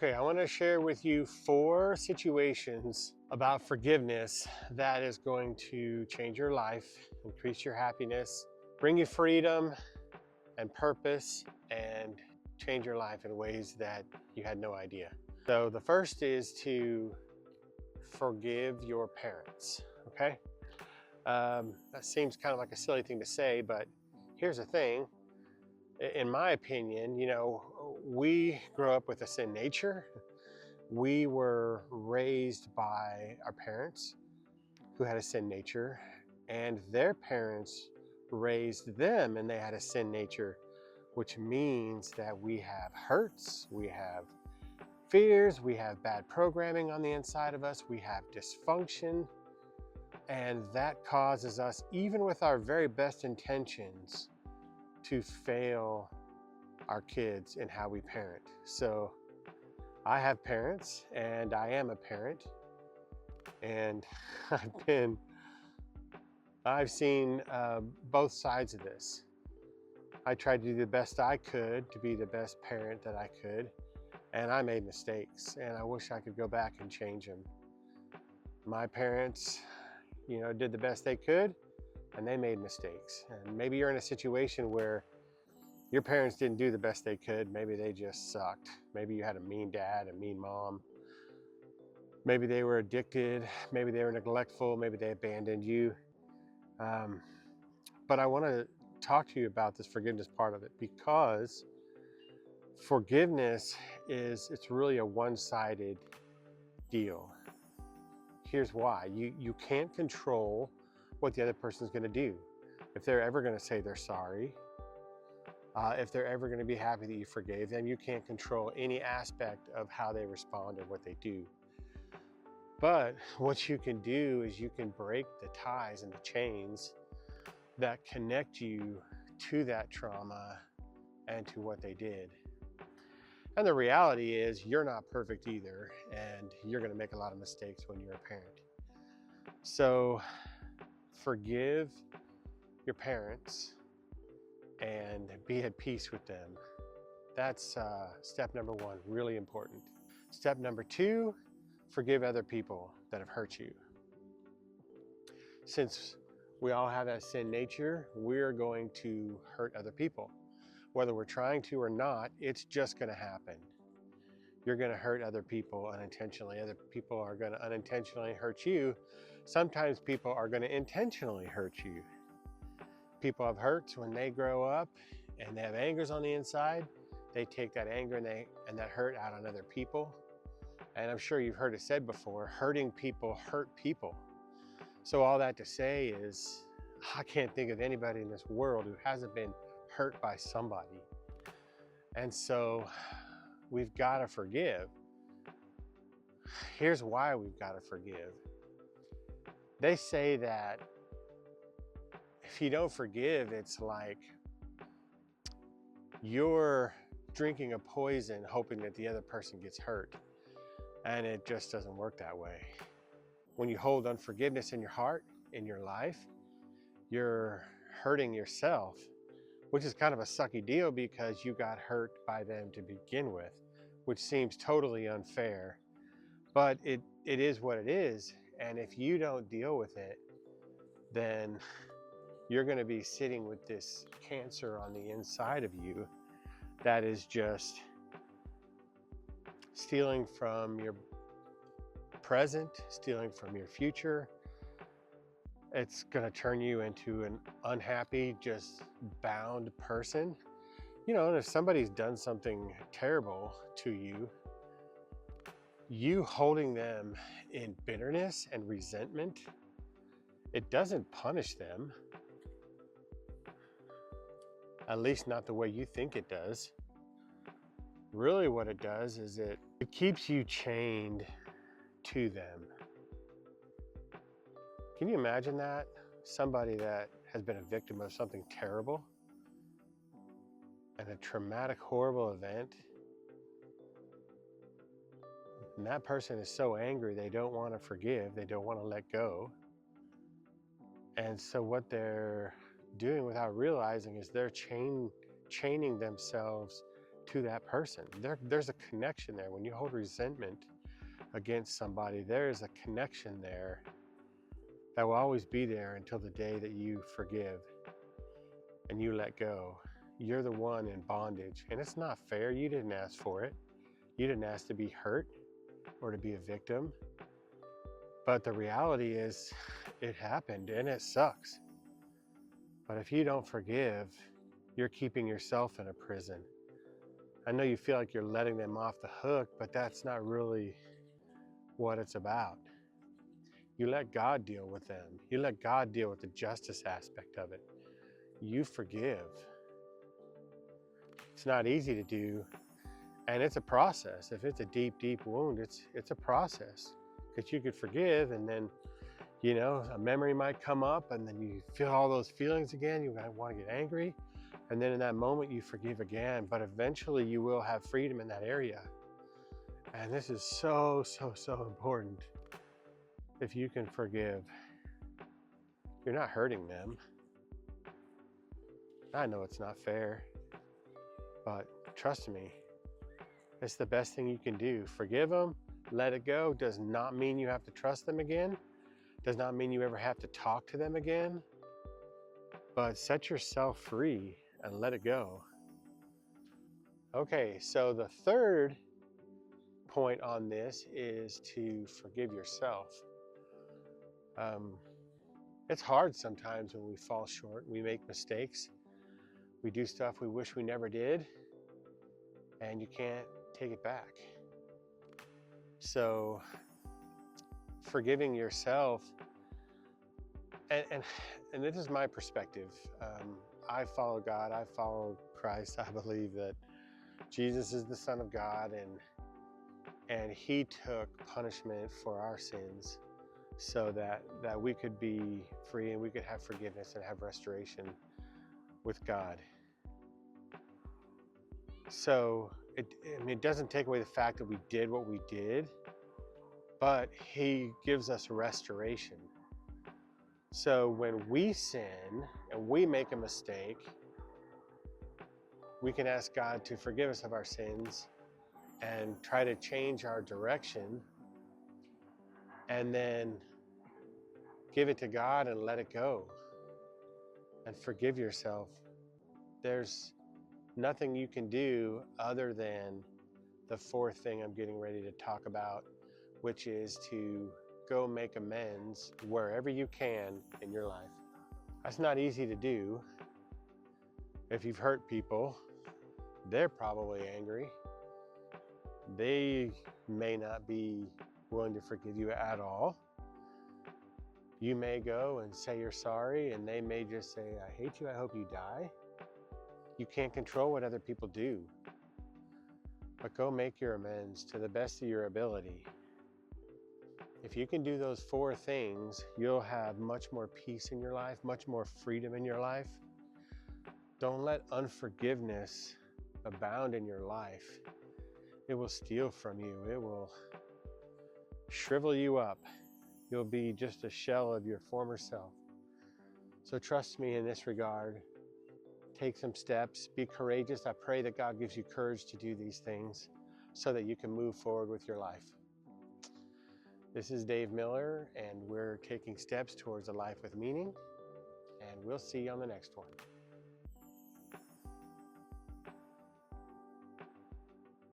Okay, I want to share with you 4 situations about forgiveness that is going to change your life, increase your happiness, bring you freedom and purpose, and change your life in ways that you had no idea. So, the first is to forgive your parents. Okay, that seems kind of like a silly thing to say, but here's the thing. In my opinion, we grow up with a sin nature. We were raised by our parents who had a sin nature, and their parents raised them and they had a sin nature, which means that we have hurts, we have fears, we have bad programming on the inside of us, we have dysfunction, and that causes us, even with our very best intentions, to fail our kids in how we parent. So I have parents and I am a parent, and I've been I've seen both sides of this. I tried to do the best I could to be the best parent that I could, and I made mistakes, and I wish I could go back and change them. My parents, did the best they could, and they made mistakes. And maybe you're in a situation where your parents didn't do the best they could. Maybe they just sucked. Maybe you had a mean dad, a mean mom. Maybe they were addicted. Maybe they were neglectful. Maybe they abandoned you. Um, but I want to talk to you about this forgiveness part of it, because forgiveness it's really a one-sided deal. Here's why. You can't control what the other person's going to do. If they're ever going to say they're sorry, if they're ever going to be happy that you forgave them, you can't control any aspect of how they respond or what they do. But what you can do is you can break the ties and the chains that connect you to that trauma and to what they did. And the reality is, you're not perfect either, and you're going to make a lot of mistakes when you're a parent. So forgive your parents and be at peace with them. That's step number one, really important. Step number two, forgive other people that have hurt you. Since we all have that sin nature, we're going to hurt other people. Whether we're trying to or not, it's just going to happen. You're going to hurt other people unintentionally. Other people are going to unintentionally hurt you. Sometimes people are going to intentionally hurt you. People have hurts when they grow up and they have angers on the inside. They take that anger and that hurt out on other people. And I'm sure you've heard it said before, hurting people hurt people. So all that to say is, I can't think of anybody in this world who hasn't been hurt by somebody. And so we've got to forgive. Here's why we've got to forgive. They say that if you don't forgive, it's like you're drinking a poison hoping that the other person gets hurt. And it just doesn't work that way. When you hold unforgiveness in your heart, in your life, you're hurting yourself, which is kind of a sucky deal because you got hurt by them to begin with, which seems totally unfair. But it is what it is. And if you don't deal with it, then you're going to be sitting with this cancer on the inside of you that is just stealing from your present, stealing from your future. It's going to turn you into an unhappy, just bound person. And if somebody's done something terrible to you, you holding them in bitterness and resentment, it doesn't punish them. At least not the way you think it does. Really what it does is it keeps you chained to them. Can you imagine that? Somebody that has been a victim of something terrible and a traumatic, horrible event, and that person is so angry they don't want to forgive, they don't want to let go. And so what they're doing without realizing is they're chaining themselves to that person. There's a connection there. When you hold resentment against somebody, there is a connection there that will always be there until the day that you forgive and you let go. You're the one in bondage, and it's not fair. You didn't ask for it. You didn't ask to be hurt or to be a victim. But the reality is, it happened and it sucks. But if you don't forgive, you're keeping yourself in a prison. I know you feel like you're letting them off the hook, but that's not really what it's about. You let God deal with them. You let God deal with the justice aspect of it. You forgive. It's not easy to do, and it's a process. If it's a deep, deep wound, it's a process, because you could forgive, and then, you know, a memory might come up, and then you feel all those feelings again. You want to get angry, and then in that moment you forgive again, but eventually you will have freedom in that area. And this is so, so, so important. If you can forgive, you're not hurting them. I know it's not fair, but trust me, it's the best thing you can do. Forgive them, let it go. Does not mean you have to trust them again. Does not mean you ever have to talk to them again. But set yourself free and let it go. Okay, so the third point on this is to forgive yourself. It's hard sometimes when we fall short. We make mistakes. We do stuff we wish we never did, and you can't take it back. So forgiving yourself, and this is my perspective. I follow God. I follow Christ. I believe that Jesus is the Son of God, and he took punishment for our sins so that we could be free and we could have forgiveness and have restoration with God. So it doesn't take away the fact that we did what we did, but he gives us restoration. So when we sin and we make a mistake, we can ask God to forgive us of our sins and try to change our direction, and then give it to God and let it go and forgive yourself. There's nothing you can do other than the fourth thing I'm getting ready to talk about, which is to go make amends wherever you can in your life. That's not easy to do. If you've hurt people, they're probably angry. They may not be willing to forgive you at all. You may go and say you're sorry, and they may just say, I hate you, I hope you die. You can't control what other people do. But go make your amends to the best of your ability. If you can do those four things, you'll have much more peace in your life, much more freedom in your life. Don't let unforgiveness abound in your life. It will steal from you. It will shrivel you up. You'll be just a shell of your former self. So trust me in this regard. Take some steps. Be courageous. I pray that God gives you courage to do these things so that you can move forward with your life. This is Dave Miller, and we're taking steps towards a life with meaning, and we'll see you on the next one.